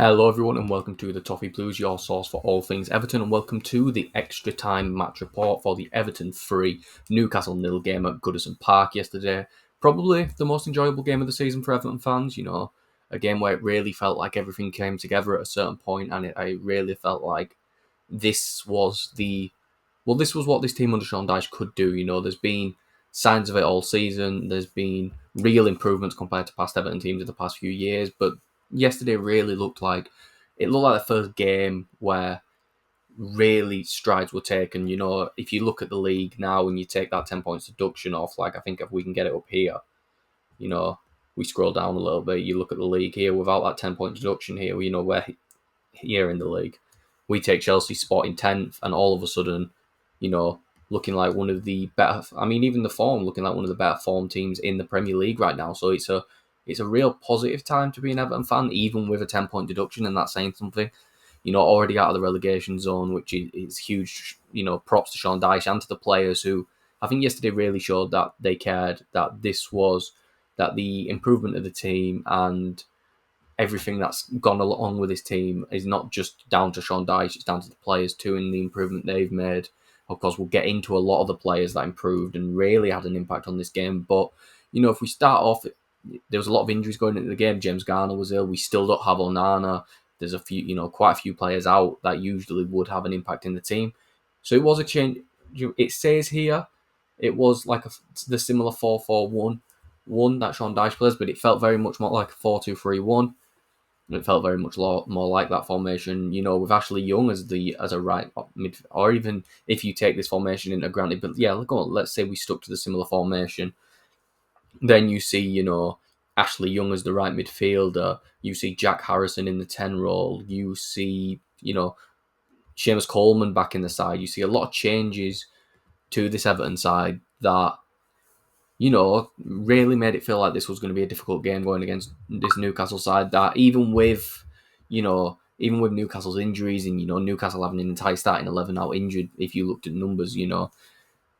Hello everyone and welcome to the Toffee Blues, your source for all things Everton, and welcome to the extra time match report for the Everton 3 Newcastle 0 game at Goodison Park yesterday. Probably the most enjoyable game of the season for Everton fans, a game where it really felt like everything came together at a certain point, and I really felt like this was this was what this team under Sean Dyche could do. There's been signs of it all season. There's been real improvements compared to past Everton teams of the past few years, but yesterday really looked like the first game where really strides were taken. If you look at the league now and you take that 10 points deduction off, I think if we can get it up here, you know, we scroll down a little bit, you look at the league here without that 10-point deduction here, we're here in the league. We take Chelsea's spot in 10th and all of a sudden, looking like one of the better, even the form, looking like one of the better form teams in the Premier League right now. So it's a real positive time to be an Everton fan, even with a 10-point deduction, and that's saying something. Already out of the relegation zone, which is huge. Props to Sean Dyche and to the players who I think yesterday really showed that they cared, that the improvement of the team and everything that's gone along with his team is not just down to Sean Dyche, it's down to the players too and the improvement they've made. Of course, we'll get into a lot of the players that improved and really had an impact on this game. But, if we start off, there was a lot of injuries going into the game. James Garner was ill. We still don't have Onana. There's quite a few players out that usually would have an impact in the team. So it was a change. It says here it was like the similar 4-4-1 that Sean Dyche plays, but it felt very much more like a 4-2-3-1. It felt very much more like that formation, with Ashley Young as a right mid, or even if you take this formation into granted. But yeah, let's say we stuck to the similar formation. Then you see, Ashley Young as the right midfielder. You see Jack Harrison in the 10 role. You see, Seamus Coleman back in the side. You see a lot of changes to this Everton side that really made it feel like this was going to be a difficult game going against this Newcastle side that even with Newcastle's injuries and, Newcastle having an entire starting 11 out injured, if you looked at numbers,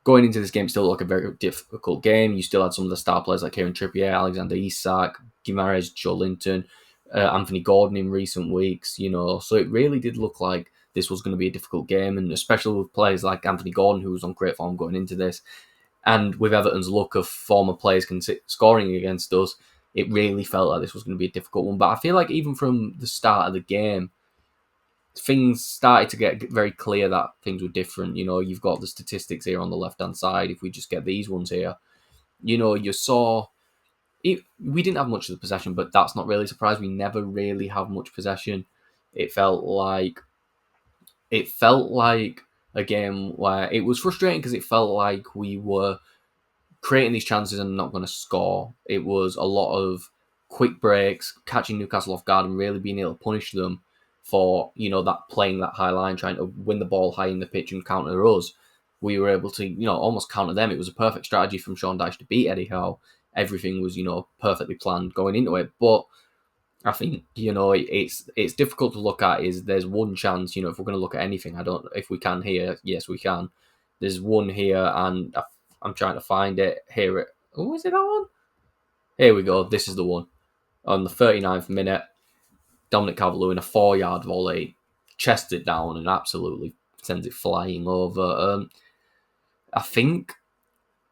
going into this game still looked a very difficult game. You still had some of the star players like Kieran Trippier, Alexander Isak, Guimaraes, Joe Linton, Anthony Gordon in recent weeks, so it really did look like this was going to be a difficult game, and especially with players like Anthony Gordon, who was on great form going into this. And with Everton's luck of former players scoring against us, it really felt like this was going to be a difficult one. But I feel like even from the start of the game, things started to get very clear that things were different. You've got the statistics here on the left-hand side. If we just get these ones here, you saw we didn't have much of the possession, but that's not really a surprise. We never really have much possession. It felt like a game where it was frustrating because it felt like we were creating these chances and not going to score. It was a lot of quick breaks, catching Newcastle off guard and really being able to punish them for, that playing that high line, trying to win the ball high in the pitch and counter us. We were able to, almost counter them. It was a perfect strategy from Sean Dyche to beat Eddie Howe. Everything was, perfectly planned going into it. But I think, it's difficult to look at. There's one chance, if we're going to look at anything, if we can here, yes, we can. There's one here, and I'm trying to find it here. Oh, is it that one? Here we go. This is the one. On the 39th minute, Dominic Calvert-Lewin, a 4-yard volley, chests it down and absolutely sends it flying over. I think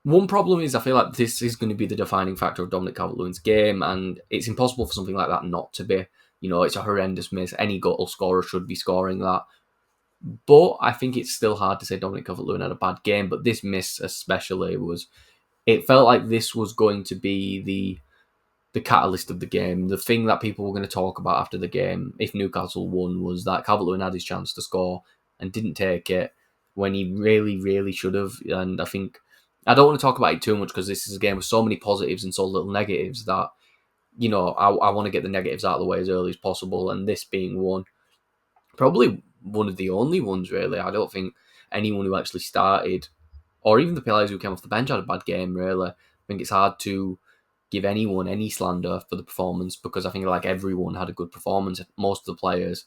one problem is I feel like this is going to be the defining factor of Dominic Calvert-Lewin's game, and it's impossible for something like that not to be. It's a horrendous miss. Any goal scorer should be scoring that. But I think it's still hard to say Dominic Calvert-Lewin had a bad game, but this miss especially it felt like this was going to be the catalyst of the game. The thing that people were going to talk about after the game, if Newcastle won, was that Calvert-Lewin had his chance to score and didn't take it when he really, really should have. And I think I don't want to talk about it too much because this is a game with so many positives and so little negatives that, I want to get the negatives out of the way as early as possible. And this being one, probably one of the only ones, really. I don't think anyone who actually started, or even the players who came off the bench, had a bad game, really. I think it's hard to give anyone any slander for the performance because I think like everyone had a good performance. Most of the players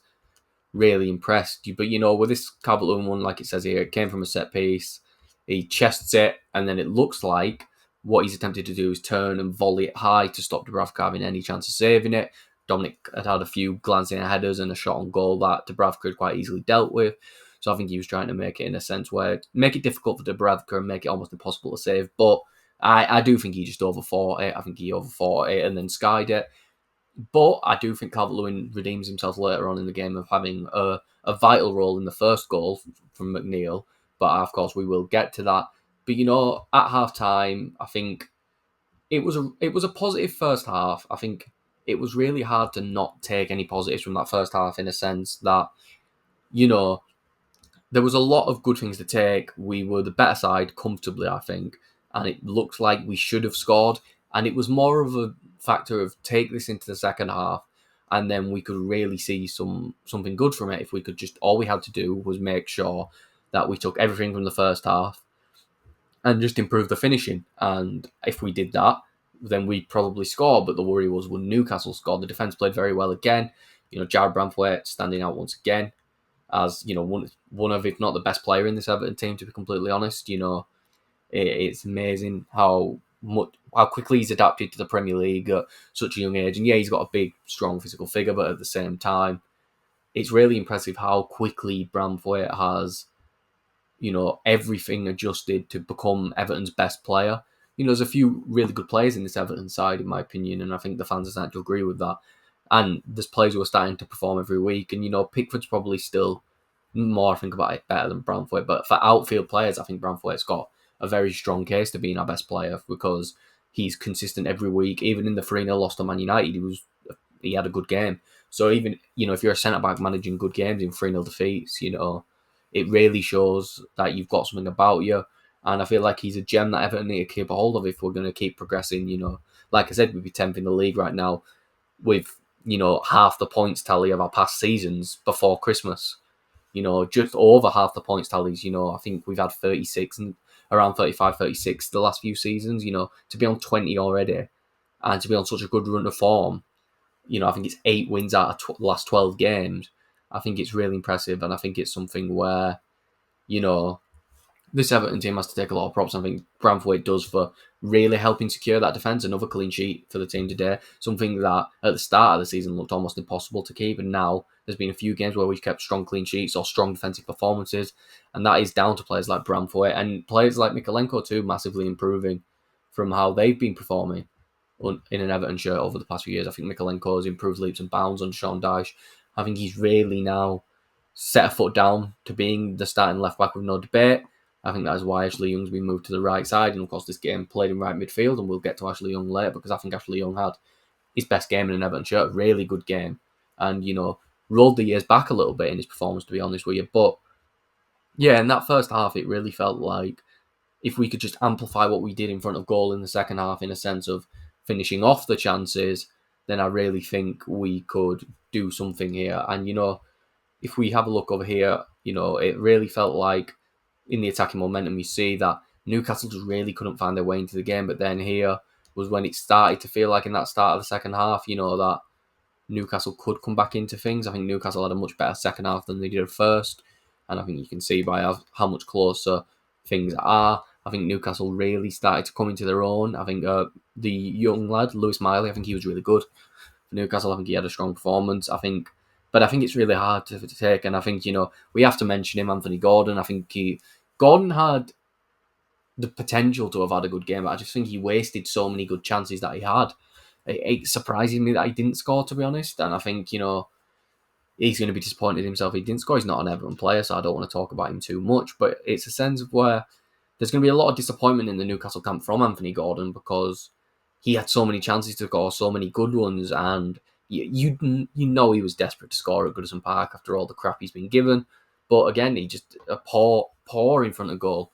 really impressed you. But, with this Calvert-Lewin one, like it says here, it came from a set piece. He chests it, and then it looks like what he's attempted to do is turn and volley it high to stop Dubravka having any chance of saving it. Dominic had a few glancing headers and a shot on goal that Dubravka had quite easily dealt with. So I think he was trying to make it in a sense where make it difficult for Dubravka and make it almost impossible to save. But I do think he just overfought it. I think he overfought it and then skied it. But I do think Calvert-Lewin redeems himself later on in the game of having a vital role in the first goal from McNeil. But of course, we will get to that. But at half time, I think it was a positive first half. I think it was really hard to not take any positives from that first half in a sense that you know there was a lot of good things to take. We were the better side comfortably, I think, and it looked like we should have scored. And it was more of a factor of take this into the second half, and then we could really see something good from it if we could just all we had to do was make sure that we took everything from the first half and just improve the finishing. And if we did that, then we'd probably score. But the worry was when Newcastle scored, the defence played very well again. Jared Branthwaite standing out once again as one of, if not the best player in this Everton team, to be completely honest. It's amazing how quickly he's adapted to the Premier League at such a young age. And yeah, he's got a big, strong physical figure, but at the same time, it's really impressive how quickly Branthwaite has, everything adjusted to become Everton's best player. There's a few really good players in this Everton side, in my opinion, and I think the fans are starting to agree with that. And there's players who are starting to perform every week. And, Pickford's probably still more, I think about it, better than Branthwaite. But for outfield players, I think Branthwaite's got a very strong case to being our best player because he's consistent every week. Even in the 3-0 loss to Man United, he had a good game. So even, if you're a centre-back managing good games in 3-0 defeats, it really shows that you've got something about you. And I feel like he's a gem that Everton need to keep a hold of if we're going to keep progressing. Like I said, we'd be 10th in the league right now with, half the points tally of our past seasons before Christmas. Just over half the points tallies. I think we've had 36 and around 35, 36 the last few seasons. To be on 20 already and to be on such a good run of form, I think it's 8 wins out of the last 12 games. I think it's really impressive, and I think it's something where, this Everton team has to take a lot of props. I think Branthwaite does for really helping secure that defence. Another clean sheet for the team today. Something that at the start of the season looked almost impossible to keep. And now there's been a few games where we've kept strong clean sheets or strong defensive performances. And that is down to players like Branthwaite and players like Mykolenko too, massively improving from how they've been performing in an Everton shirt over the past few years. I think Mykolenko has improved leaps and bounds on Sean Dyche. I think he's really now set a foot down to being the starting left back with no debate. I think that is why Ashley Young's been moved to the right side. And of course, this game played in right midfield, and we'll get to Ashley Young later because I think Ashley Young had his best game in an Everton shirt, really good game. And, rolled the years back a little bit in his performance, to be honest with you. But yeah, in that first half, it really felt like if we could just amplify what we did in front of goal in the second half in a sense of finishing off the chances, then I really think we could do something here. And, if we have a look over here, it really felt like in the attacking momentum, you see that Newcastle just really couldn't find their way into the game. But then here was when it started to feel like in that start of the second half, that Newcastle could come back into things. I think Newcastle had a much better second half than they did at first. And I think you can see by how much closer things are. I think Newcastle really started to come into their own. I think the young lad, Lewis Miley, I think he was really good for Newcastle. I think he had a strong performance. But I think it's really hard to take. And I think, we have to mention him, Anthony Gordon. I think Gordon had the potential to have had a good game, but I just think he wasted so many good chances that he had. It surprises me that he didn't score, to be honest. And I think, he's going to be disappointed in himself. He didn't score. He's not an Everton player, so I don't want to talk about him too much. But it's a sense of where there's going to be a lot of disappointment in the Newcastle camp from Anthony Gordon because he had so many chances to score, so many good ones, and you he was desperate to score at Goodison Park after all the crap he's been given. But again, he just a poor in front of goal.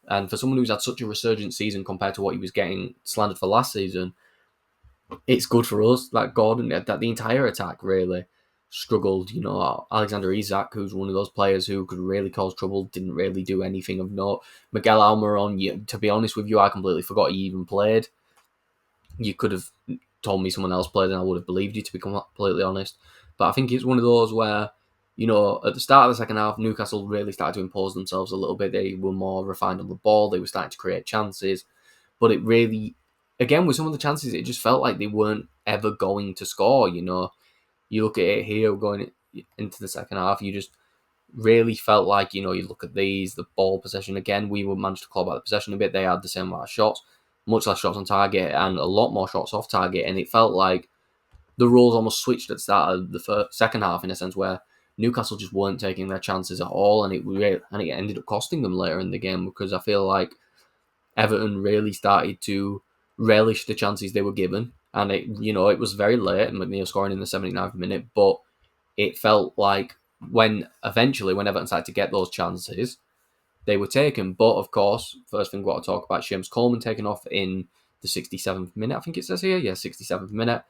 And for someone who's had such a resurgent season compared to what he was getting slandered for last season, it's good for us. Like Gordon, that the entire attack really struggled. Alexander Isak, who's one of those players who could really cause trouble, didn't really do anything of note. Miguel Almiron, to be honest with you, I completely forgot he even played. You could have told me someone else played and I would have believed you, to be completely honest. But I think it's one of those where, at the start of the second half, Newcastle really started to impose themselves a little bit. They were more refined on the ball. They were starting to create chances. But it really, again, with some of the chances, it just felt like they weren't ever going to score, you look at it here going into the second half, you just really felt like, you look at the ball possession again, we were managed to claw back the possession a bit. They had the same amount of shots, much less shots on target, and a lot more shots off target. And it felt like the roles almost switched at the start of the second half, in a sense where Newcastle just weren't taking their chances at all, and it ended up costing them later in the game, because I feel like Everton really started to relish the chances they were given, and it was very late, and McNeil scoring in the 79th minute, but it felt like when Everton started to get those chances, they were taken. But of course, first thing we've got to talk about, James Coleman taking off in the 67th minute, I think it says here. Yeah, 67th minute.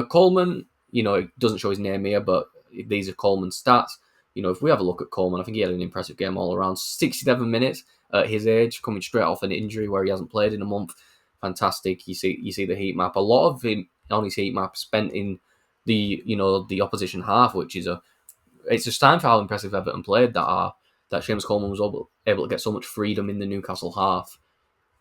Coleman, it doesn't show his name here, but these are Coleman's stats. If we have a look at Coleman, I think he had an impressive game all around. 67 minutes at his age, coming straight off an injury where he hasn't played in a month. Fantastic. You see the heat map. A lot of him on his heat map spent in the opposition half, which is it's just time for how impressive Everton played that James Coleman was able to get so much freedom in the Newcastle half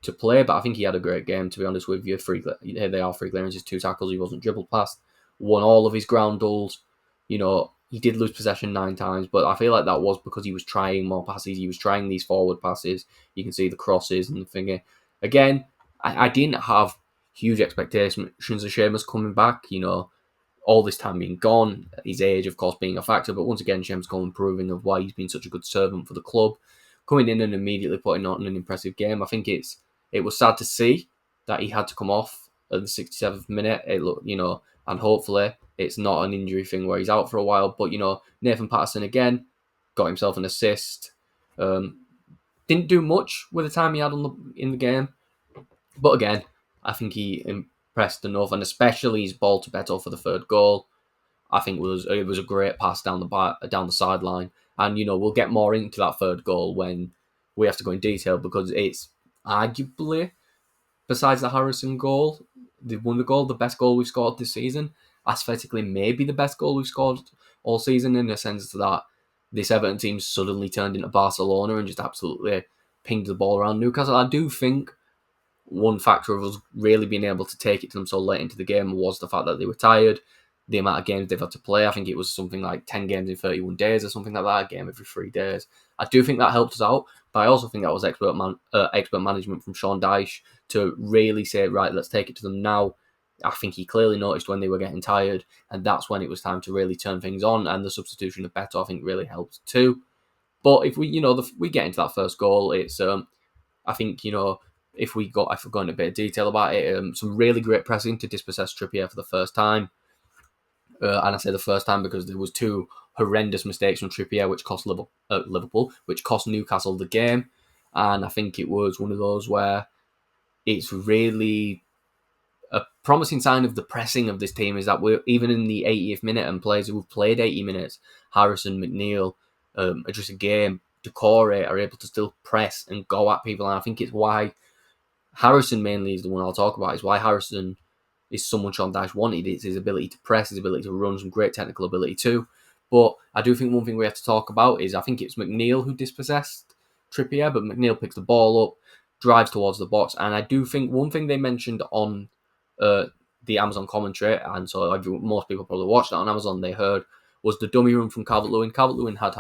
to play. But I think he had a great game, to be honest with you. Here they are, 3 clearances, 2 tackles. He wasn't dribbled past. Won all of his ground duels. He did lose possession 9 times, but I feel like that was because he was trying more passes. He was trying these forward passes. You can see the crosses and the thing. Again, I didn't have huge expectations of Seamus coming back. All this time being gone, his age, of course, being a factor. But once again, James Coleman proving of why he's been such a good servant for the club, coming in and immediately putting on an impressive game. I think it was sad to see that he had to come off at the 67th minute. It looked, and hopefully it's not an injury thing where he's out for a while. But Nathan Patterson again got himself an assist. Didn't do much with the time he had in the game, but again, I think he impressed enough, and especially his ball to Beto for the 3rd goal. I think it was a great pass down the sideline, and we'll get more into that 3rd goal when we have to go in detail, because it's arguably, besides the Harrison goal, the wonder goal, the best goal we've scored this season. Aesthetically, maybe the best goal we've scored all season, in the sense that this Everton team suddenly turned into Barcelona and just absolutely pinged the ball around Newcastle. I do think one factor of us really being able to take it to them so late into the game was the fact that they were tired, the amount of games they've had to play. I think it was something like 10 games in 31 days or something like that, a game every 3 days. I do think that helped us out, but I also think that was expert management from Sean Dyche to really say, right, let's take it to them now. I think he clearly noticed when they were getting tired, and that's when it was time to really turn things on, and the substitution of Beto, I think, really helped too. But if we get into that first goal, it's I think if we go into a bit of detail about it, some really great pressing to dispossess Trippier for the first time. And I say the first time because there was 2 horrendous mistakes from Trippier, which cost Liverpool, which cost Newcastle the game. And I think it was one of those where it's really a promising sign of the pressing of this team, is that we're even in the 80th minute, and players who've played 80 minutes, Harrison, McNeil, Idrissa Gueye, Doucouré, are able to still press and go at people. And I think it's why Harrison mainly is the one I'll talk about, is why Harrison is someone Sean Dyche wanted. It's his ability to press, his ability to run, some great technical ability too. But I do think one thing we have to talk about is I think it's McNeil who dispossessed Trippier, but McNeil picks the ball up, drives towards the box, and I do think one thing they mentioned on the Amazon commentary, and so most people probably watched that on Amazon, they heard, was the dummy run from Calvert-Lewin. Calvert-Lewin had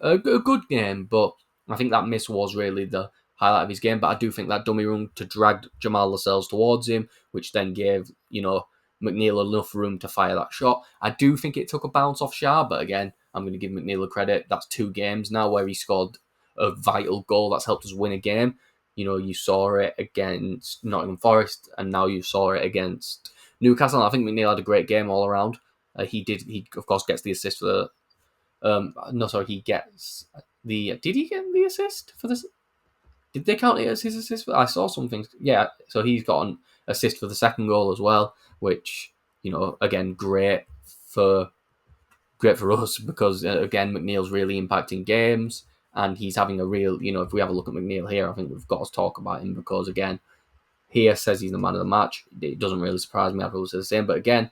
a good game, but I think that miss was really the highlight of his game. But I do think that dummy run to drag Jamal Lascelles towards him, which then gave McNeil enough room to fire that shot. I do think it took a bounce off Shah, but again, I'm going to give McNeil a credit. That's 2 games now where he scored a vital goal that's helped us win a game. You saw it against Nottingham Forest, and now you saw it against Newcastle. And I think McNeil had a great game all around. He of course gets the assist for the. He gets the. Did he get the assist for this? Did they count it as his assist? I saw some things. Yeah, so he's got an assist for the 2nd goal as well, which again great for us, because again McNeil's really impacting games, and he's having a real. If we have a look at McNeil here, I think we've got to talk about him, because again, here says he's the man of the match. It doesn't really surprise me. I'd probably say the same, but again,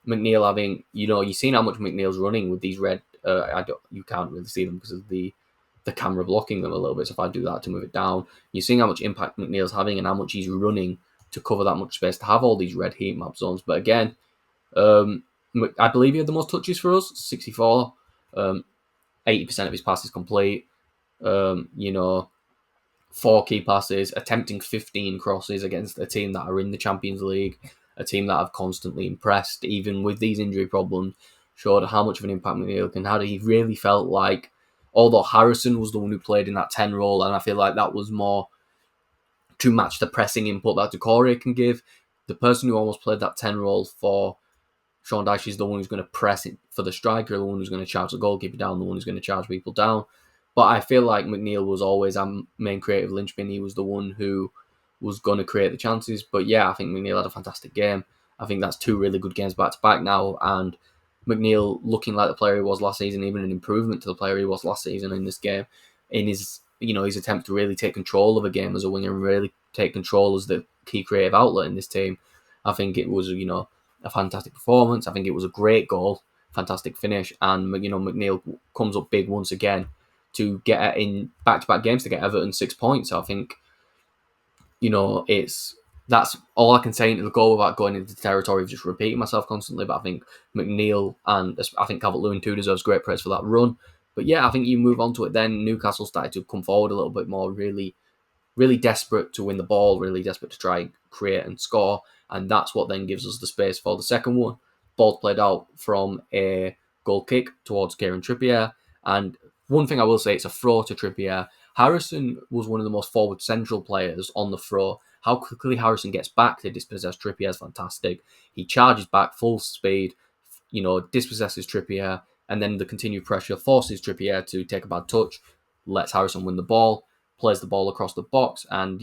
McNeil having you've seen how much McNeil's running with these red. You can't really see them because of the camera blocking them a little bit. So if I do that to move it down, you're seeing how much impact McNeil's having and how much he's running to cover that much space to have all these red heat map zones. But again, I believe he had the most touches for us, 64. 80% of his passes complete. You know, 4 key passes, attempting 15 crosses against a team that are in the Champions League, a team that have constantly impressed, even with these injury problems, showed how much of an impact McNeil can have. He really felt like, although Harrison was the one who played in that 10 role, and I feel like that was more to match the pressing input that Decore can give, the person who almost played that 10 role for Sean Dyche is the one who's going to press it for the striker, the one who's going to charge the goalkeeper down, the one who's going to charge people down. But I feel like McNeil was always our main creative linchpin. He was the one who was going to create the chances. But yeah, I think McNeil had a fantastic game. I think that's 2 really good games back to back now. And McNeil looking like the player he was last season, even an improvement to the player he was last season in this game, in his his attempt to really take control of a game as a winger and really take control as the key creative outlet in this team. I think it was a fantastic performance. I think it was a great goal, fantastic finish, and McNeil comes up big once again to get in back-to-back games to get Everton 6 points. I think that's all I can say into the goal without going into the territory of just repeating myself constantly. But I think McNeil and I think Calvert-Lewin too deserves great praise for that run. But yeah, I think you move on to it then. Newcastle started to come forward a little bit more, really desperate to win the ball, really desperate to try and create and score. And that's what then gives us the space for the second one. Ball played out from a goal kick towards Kieran Trippier. And one thing I will say, it's a throw to Trippier. Harrison was one of the most forward central players on the throw. How quickly Harrison gets back to dispossess Trippier is fantastic. He charges back full speed, dispossesses Trippier, and then the continued pressure forces Trippier to take a bad touch, lets Harrison win the ball, plays the ball across the box, and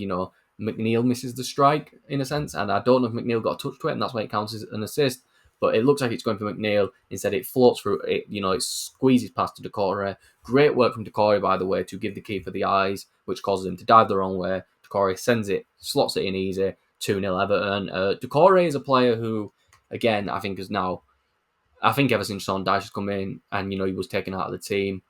McNeil misses the strike in a sense, and I don't know if McNeil got a touch to it, and that's why it counts as an assist. But it looks like it's going for McNeil. Instead, it floats through it. It squeezes past to Decore. Great work from Decore, by the way, to give the keeper the eyes, which causes him to dive the wrong way. Decore sends it, slots it in easy. 2-0 Everton. Decore is a player who, again, I think ever since Sean Dyche has come in and he was taken out of the team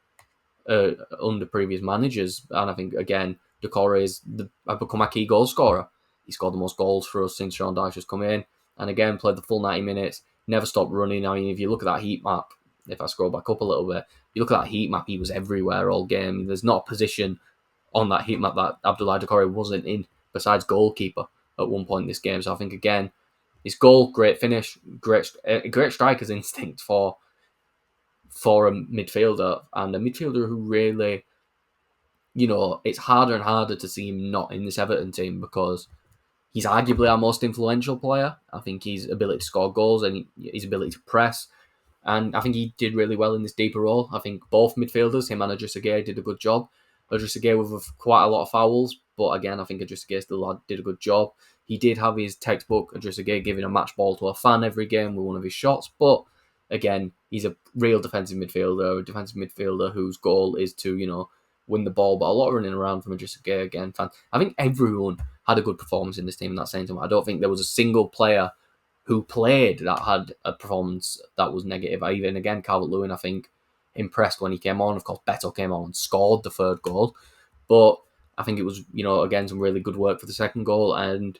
under previous managers, and I think again Decore has become a key goal scorer. He scored the most goals for us since Sean Dyche has come in, and again played the full 90 minutes, never stopped running. I mean, if you look at that heat map, if I scroll back up a little bit, if you look at that heat map, he was everywhere all game. There's not a position on that heat map that Abdoulaye Decore wasn't in, besides goalkeeper at one point in this game. So I think again, his goal, great finish, great striker's instinct for a midfielder, and a midfielder who really, it's harder and harder to see him not in this Everton team because he's arguably our most influential player. I think his ability to score goals and his ability to press, and I think he did really well in this deeper role. I think both midfielders, him and Idrissa Gueye, did a good job. Idrissa Gueye with quite a lot of fouls, but again, I think Idrissa Gueye still did a good job. He did have his textbook Idrissa Gueye giving a match ball to a fan every game with one of his shots, but again, he's a real defensive midfielder whose goal is to, win the ball, but a lot of running around from Idrissa Gueye again. I think everyone had a good performance in this team in that same time. I don't think there was a single player who played that had a performance that was negative. Even again, Calvert-Lewin, I think, impressed when he came on. Of course, Beto came on and scored the third goal, but I think it was, again, some really good work for the second goal. And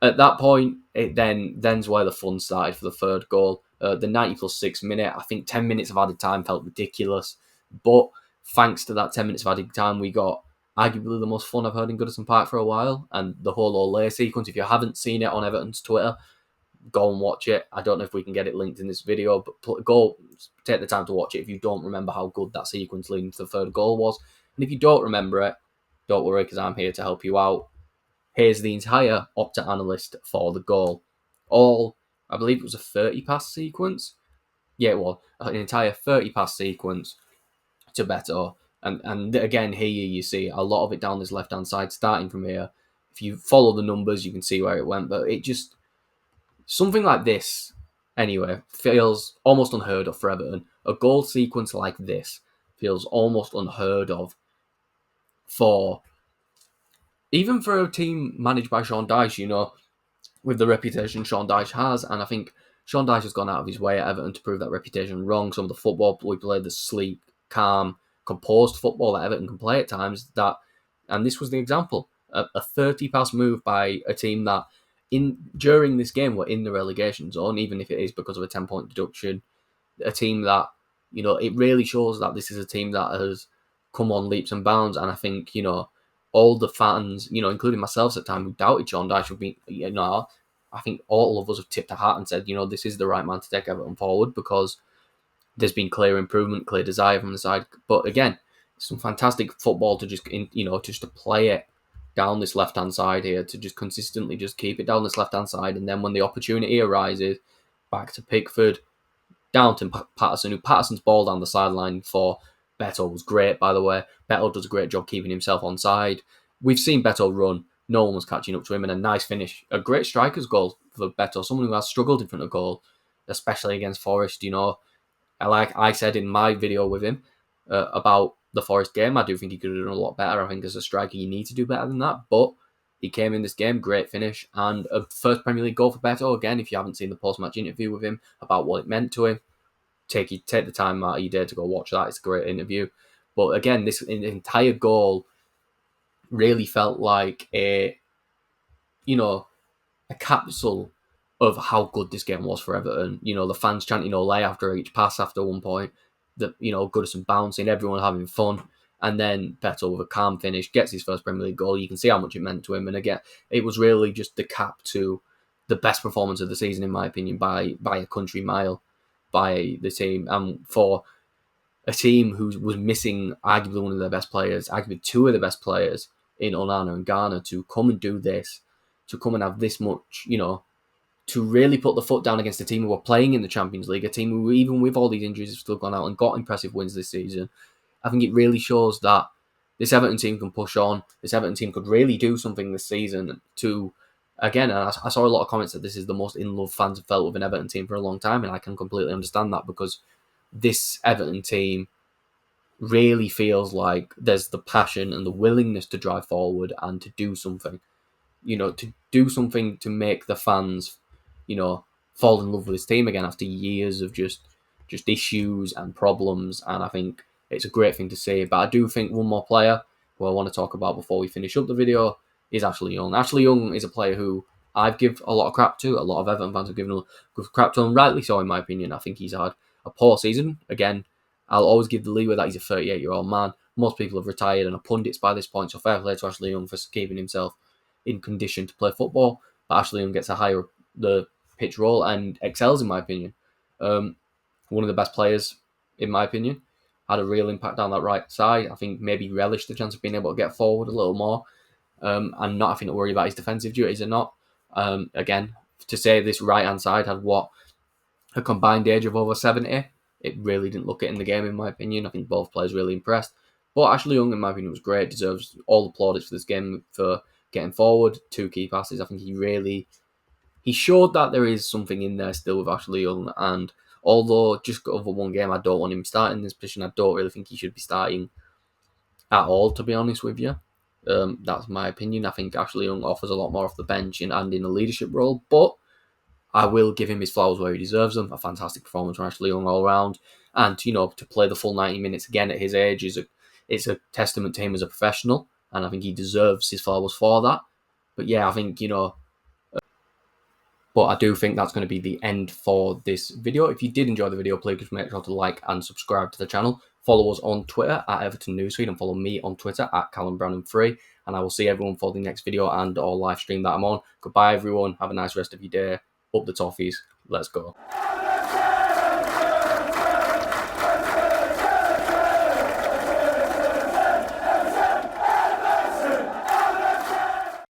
at that point, then's where the fun started for the third goal. The 90 plus 6 minute, I think 10 minutes of added time felt ridiculous. But thanks to that 10 minutes of added time, we got arguably the most fun I've heard in Goodison Park for a while. And the whole Ole sequence, if you haven't seen it on Everton's Twitter, go and watch it. I don't know if we can get it linked in this video, but go take the time to watch it if you don't remember how good that sequence leading to the third goal was. And if you don't remember it, don't worry, because I'm here to help you out. Here's the entire Opta analyst for the goal. I believe it was a 30-pass sequence. Yeah, it was an entire 30-pass sequence to Beto. And again, here you see a lot of it down this left-hand side, starting from here. If you follow the numbers, you can see where it went. But it just, something like this, anyway, feels almost unheard of for Everton. A goal sequence like this feels almost unheard of even for a team managed by Sean Dyche, with the reputation Sean Dyche has. And I think Sean Dyche has gone out of his way at Everton to prove that reputation wrong. Some of the football we played, the sleek, calm, composed football that Everton can play at times, and this was the example. A 30-pass move by a team that during this game were in the relegation zone, even if it is because of a 10-point deduction. A team that, it really shows that this is a team that has come on leaps and bounds. And I think, all the fans, including myself at the time, who doubted Sean Dyche would be, I think all of us have tipped a hat and said, this is the right man to take Everton forward, because there's been clear improvement, clear desire from the side. But again, some fantastic football to just, just to play it down this left-hand side here, to just consistently just keep it down this left-hand side. And then when the opportunity arises, back to Pickford, down to Patterson, who Patterson's ball down the sideline for Beto was great, by the way. Beto does a great job keeping himself on side. We've seen Beto run. No one was catching up to him, and a nice finish. A great striker's goal for Beto, someone who has struggled in front of goal, especially against Forest. Like I said in my video with him about the Forest game, I do think he could have done a lot better. I think as a striker, you need to do better than that. But he came in this game, great finish, and a first Premier League goal for Beto. Again, if you haven't seen the post-match interview with him about what it meant to him, take the time out of your day to go watch that. It's a great interview. But again, this entire goal really felt like a capsule of how good this game was for Everton. The fans chanting Ole after each pass after one point. Goodison bouncing, everyone having fun. And then Beto with a calm finish gets his first Premier League goal. You can see how much it meant to him. And again, it was really just the cap to the best performance of the season, in my opinion, by a country mile, by the team. And for a team who was missing arguably one of their best players, arguably two of the best players in Onana and Garner, to come and do this, to come and have this much, to really put the foot down against a team who were playing in the Champions League, a team who, even with all these injuries, have still gone out and got impressive wins this season. I think it really shows that this Everton team can push on. This Everton team could really do something this season to, again, I saw a lot of comments that this is the most in-love fans have felt with an Everton team for a long time, and I can completely understand that, because this Everton team really feels like there's the passion and the willingness to drive forward and to do something, to do something to make the fans, fall in love with this team again after years of just issues and problems. And I think it's a great thing to see. But I do think one more player who I want to talk about before we finish up the video is Ashley Young. Ashley Young is a player who I've given a lot of crap to. A lot of Everton fans have given a lot of crap to, and rightly so, in my opinion. I think he's had a poor season. Again, I'll always give the leeway that he's a 38-year-old man. Most people have retired and are pundits by this point, so fair play to Ashley Young for keeping himself in condition to play football. But Ashley Young gets a higher the pitch role and excels, in my opinion. One of the best players, in my opinion. Had a real impact down that right side. I think maybe relished the chance of being able to get forward a little more, and not having to worry about his defensive duties or not. Again, to say this right-hand side had a combined age of over 70, it really didn't look it in the game, in my opinion. I think both players really impressed. But Ashley Young, in my opinion, was great. Deserves all the plaudits for this game for getting forward. 2 key passes. I think he showed that there is something in there still with Ashley Young. And although just over one game, I don't want him starting in this position. I don't really think he should be starting at all, to be honest with you. That's my opinion. I think Ashley Young offers a lot more off the bench and in a leadership role. But I will give him his flowers where he deserves them. A fantastic performance from Ashley Young all round. And, to play the full 90 minutes again at his age it's a testament to him as a professional. And I think he deserves his flowers for that. But yeah, I think, but I do think that's going to be the end for this video. If you did enjoy the video, please make sure to like and subscribe to the channel. Follow us on Twitter at Everton Newsfeed, and follow me on Twitter at Callum Brannan3. And I will see everyone for the next video and or live stream that I'm on. Goodbye, everyone. Have a nice rest of your day. Up the Toffees. Let's go.